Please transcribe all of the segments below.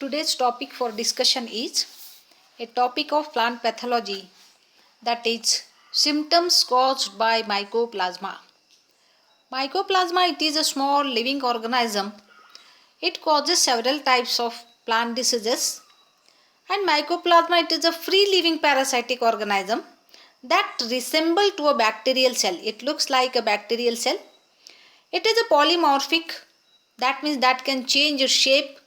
Today's topic for discussion is a topic of plant pathology, that is symptoms caused by mycoplasma. Mycoplasma, it is a small living organism. It causes several types of plant diseases, and mycoplasma, it is a free living parasitic organism that resembles to a bacterial cell. It looks like a bacterial cell. It is a polymorphic, that means that can change its shape,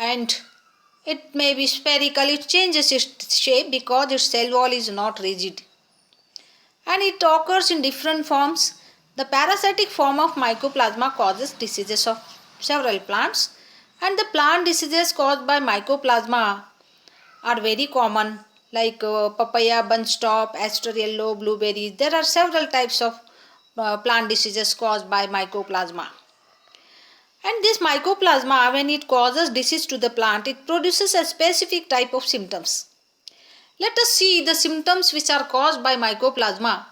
and it may be spherical. It changes its shape because its cell wall is not rigid, and it occurs in different forms. The parasitic form of mycoplasma causes diseases of several plants, and the plant diseases caused by mycoplasma are very common, like papaya, bunch top, aster yellow, blueberries. There are several types of plant diseases caused by mycoplasma. And this mycoplasma, when it causes disease to the plant, it produces a specific type of symptoms. Let us see the symptoms which are caused by mycoplasma.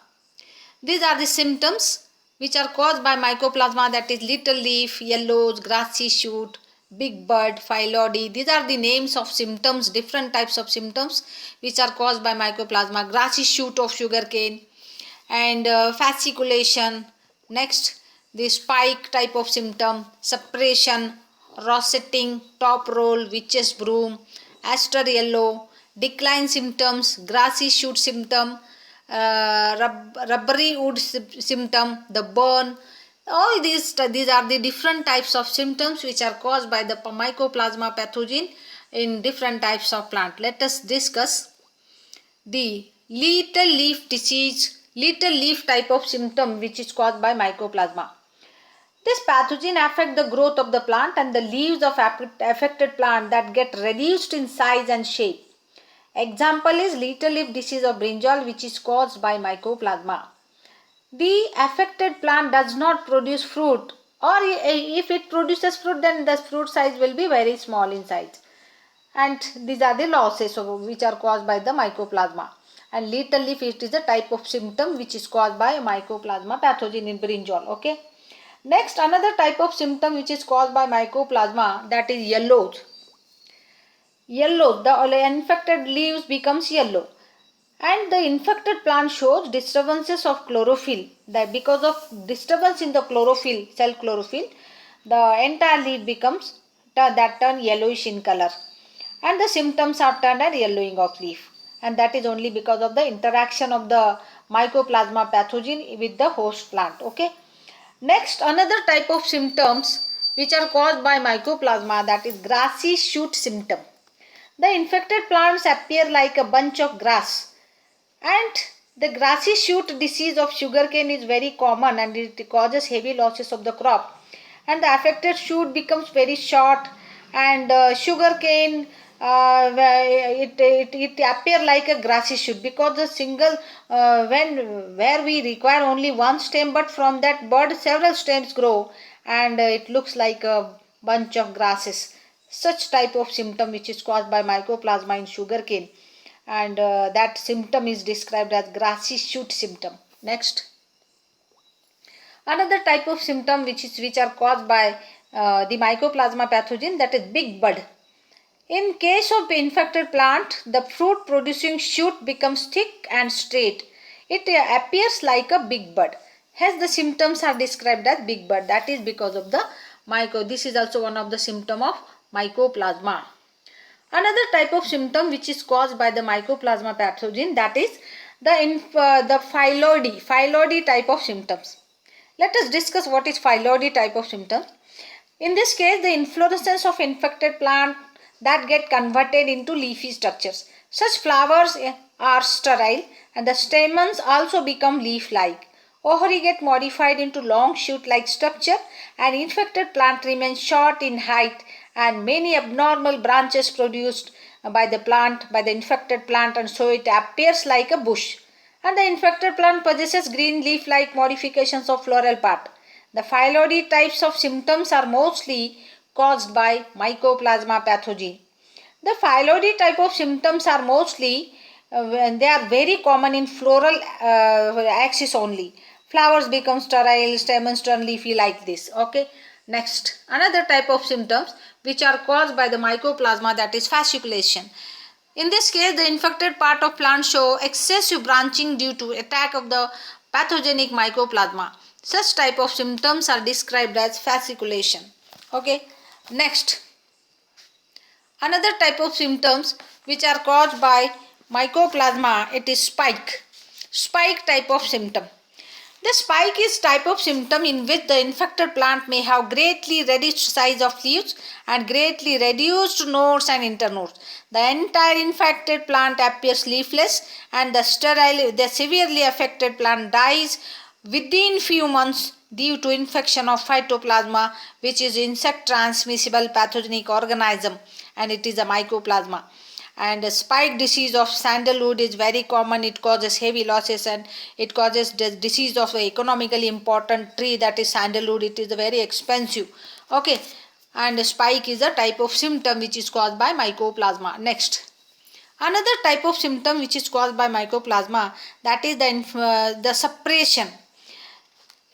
These are the symptoms which are caused by mycoplasma, that is little leaf, yellows, grassy shoot, big bud, phyllodes. These are the names of symptoms, different types of symptoms which are caused by mycoplasma. Grassy shoot of sugarcane and fasciculation. Next, the spike type of symptom, suppression, rosetting, top roll, witch's broom, aster yellow, decline symptoms, grassy shoot symptom, rubbery wood symptom, the burn. All these are the different types of symptoms which are caused by the mycoplasma pathogen in different types of plant. Let us discuss the little leaf disease, little leaf type of symptom which is caused by mycoplasma. This pathogen affects the growth of the plant and the leaves of affected plant that get reduced in size and shape. Example is little leaf disease of brinjal, which is caused by mycoplasma. The affected plant does not produce fruit, or if it produces fruit, then the fruit size will be very small in size. And these are the losses which are caused by the mycoplasma. And little leaf, it is a type of symptom which is caused by mycoplasma pathogen in brinjal. Okay. Next, another type of symptom which is caused by mycoplasma, that is yellows. Yellow, the infected leaves becomes yellow, and the infected plant shows disturbances of chlorophyll. That because of disturbance in the chlorophyll, cell chlorophyll, the entire leaf becomes that turn yellowish in color, and the symptoms are turned at yellowing of leaf, and that is only because of the interaction of the mycoplasma pathogen with the host plant. Okay. Next, another type of symptoms which are caused by mycoplasma, that is grassy shoot symptom. The infected plants appear like a bunch of grass, and the grassy shoot disease of sugarcane is very common, and it causes heavy losses of the crop, and the affected shoot becomes very short, and sugarcane it appear like a grassy shoot because the single where we require only one stem, but from that bud several stems grow, and it looks like a bunch of grasses. Such type of symptom which is caused by mycoplasma in sugarcane, and that symptom is described as grassy shoot symptom. Next, another type of symptom which are caused by the mycoplasma pathogen, that is big bud. In case of infected plant, the fruit producing shoot becomes thick and straight. It appears like a big bud. Hence the symptoms are described as big bud. That is because of the this is also one of the symptom of mycoplasma. Another type of symptom which is caused by the mycoplasma pathogen, that is the phyllodes type of symptoms. Let us discuss what is phyllodes type of symptoms. In this case, the inflorescence of infected plant that get converted into leafy structures. Such flowers are sterile, and the stamens also become leaf-like. Ovary get modified into long shoot-like structure, and infected plant remains short in height, and many abnormal branches produced by the infected plant, and so it appears like a bush. And the infected plant possesses green leaf-like modifications of floral part. The phyllodes types of symptoms are mostly caused by mycoplasma pathogen. The phyllodes type of symptoms are mostly they are very common in floral axis only. Flowers become sterile, stamens turn leafy like this. Okay. Next, another type of symptoms which are caused by the mycoplasma, that is fasciculation. In this case, the infected part of plant show excessive branching due to attack of the pathogenic mycoplasma. Such type of symptoms are described as fasciculation. Okay. Next, another type of symptoms which are caused by mycoplasma, it is spike. Spike type of symptom. The spike is type of symptom in which the infected plant may have greatly reduced size of leaves and greatly reduced nodes and internodes. The entire infected plant appears leafless and the severely affected plant dies within few months due to infection of phytoplasma, which is insect transmissible pathogenic organism, and it is a mycoplasma. And a spike disease of sandalwood is very common. It causes heavy losses and it causes the disease of the economically important tree, that is sandalwood. It is very expensive. Okay, and spike is a type of symptom which is caused by mycoplasma. Next, another type of symptom which is caused by mycoplasma, that is the suppression.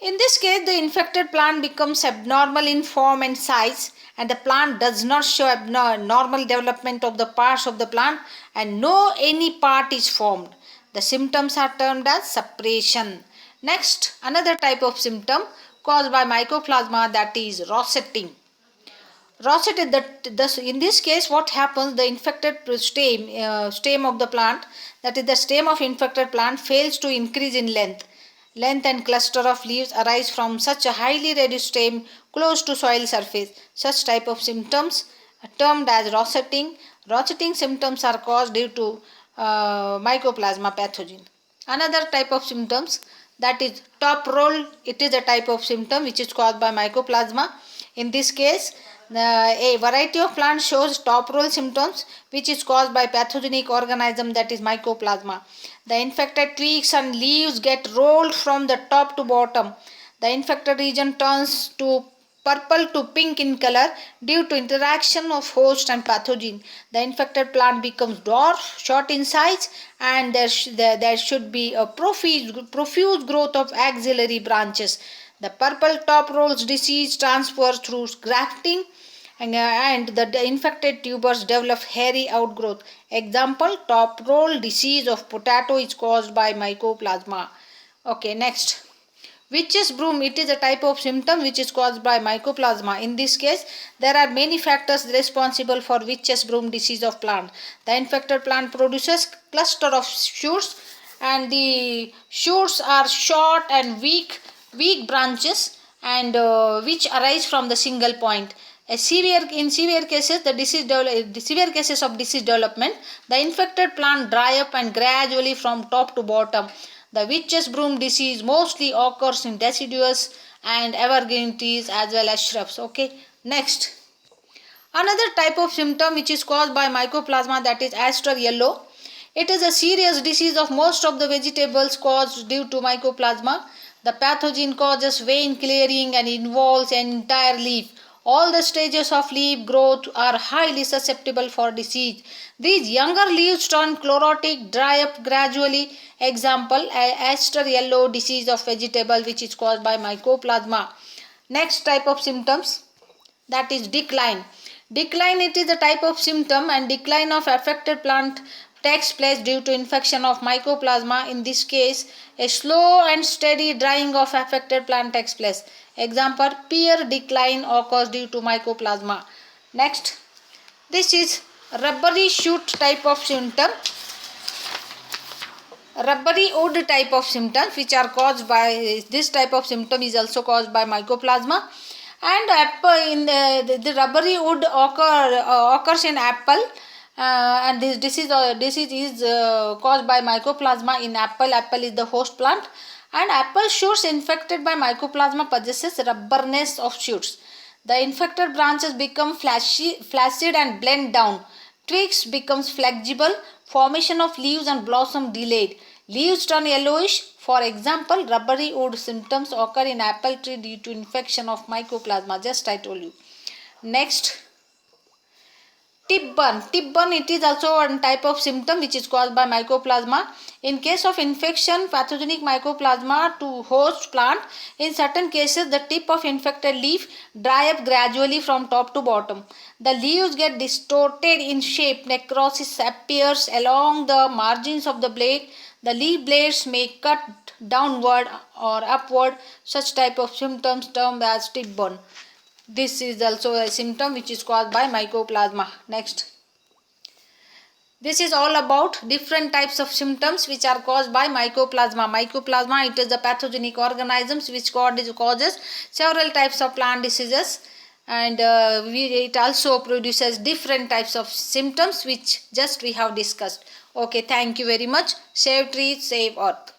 In this case, the infected plant becomes abnormal in form and size, and the plant does not show normal development of the parts of the plant, and no any part is formed. The symptoms are termed as suppression. Next, another type of symptom caused by mycoplasma, that is rosetting. Rosetted, in this case, what happens, the infected stem of the plant, that is the stem of infected plant, fails to increase in length. Length and cluster of leaves arise from such a highly reduced stem close to soil surface. Such type of symptoms are termed as rosetting. Rosetting symptoms are caused due to mycoplasma pathogen. Another type of symptoms, that is top roll. It is a type of symptom which is caused by mycoplasma. In this case, a variety of plants shows top roll symptoms which is caused by pathogenic organism, that is mycoplasma. The infected twigs and leaves get rolled from the top to bottom. The infected region turns to purple to pink in color due to interaction of host and pathogen. The infected plant becomes dwarf, short in size, and there should be a profuse growth of axillary branches. The purple top rolls disease transfers through grafting, and the infected tubers develop hairy outgrowth. Example, top roll disease of potato is caused by mycoplasma. Okay, next. Witch's broom, it is a type of symptom which is caused by mycoplasma. In this case, there are many factors responsible for witch's broom disease of plant. The infected plant produces cluster of shoots, and the shoots are short and weak branches, and which arise from the single point. In severe cases of disease development, the infected plant dry up and gradually from top to bottom. The witch's broom disease mostly occurs in deciduous and evergreen trees as well as shrubs. Okay. Next, another type of symptom which is caused by mycoplasma, that is aster yellow. It is a serious disease of most of the vegetables caused due to mycoplasma. The pathogen causes vein clearing and involves an entire leaf. All the stages of leaf growth are highly susceptible for disease. These younger leaves turn chlorotic, dry up gradually. Example, aster yellow disease of vegetable which is caused by mycoplasma. Next type of symptoms, that is decline. Decline, it is a type of symptom, and decline of affected plant takes place due to infection of mycoplasma. In this case, a slow and steady drying of affected plant takes place. Example, pear decline occurs due to mycoplasma. Next, this is rubbery shoot type of symptom. Rubbery wood type of symptoms which are caused by, this type of symptom is also caused by mycoplasma. And apple, in the rubbery wood occurs in apple, and this disease is caused by mycoplasma in apple. Apple is the host plant, and apple shoots infected by mycoplasma possesses rubberness of shoots. The infected branches become flaccid and blend down. Twigs becomes flexible. Formation of leaves and blossom delayed. Leaves turn yellowish. For example, rubbery wood symptoms occur in apple tree due to infection of mycoplasma. Just I told you. Next, Tip burn. Tip burn, it is also one type of symptom which is caused by mycoplasma. In case of infection, pathogenic mycoplasma to host plant, in certain cases the tip of infected leaf dry up gradually from top to bottom. The leaves get distorted in shape. Necrosis appears along the margins of the blade. The leaf blades may cut downward or upward. Such type of symptoms termed as tip burn. This is also a symptom which is caused by mycoplasma. Next. This is all about different types of symptoms which are caused by mycoplasma. Mycoplasma, it is the pathogenic organisms which causes several types of plant diseases, and it also produces different types of symptoms which just we have discussed. Okay, thank you very much. Save trees, save earth.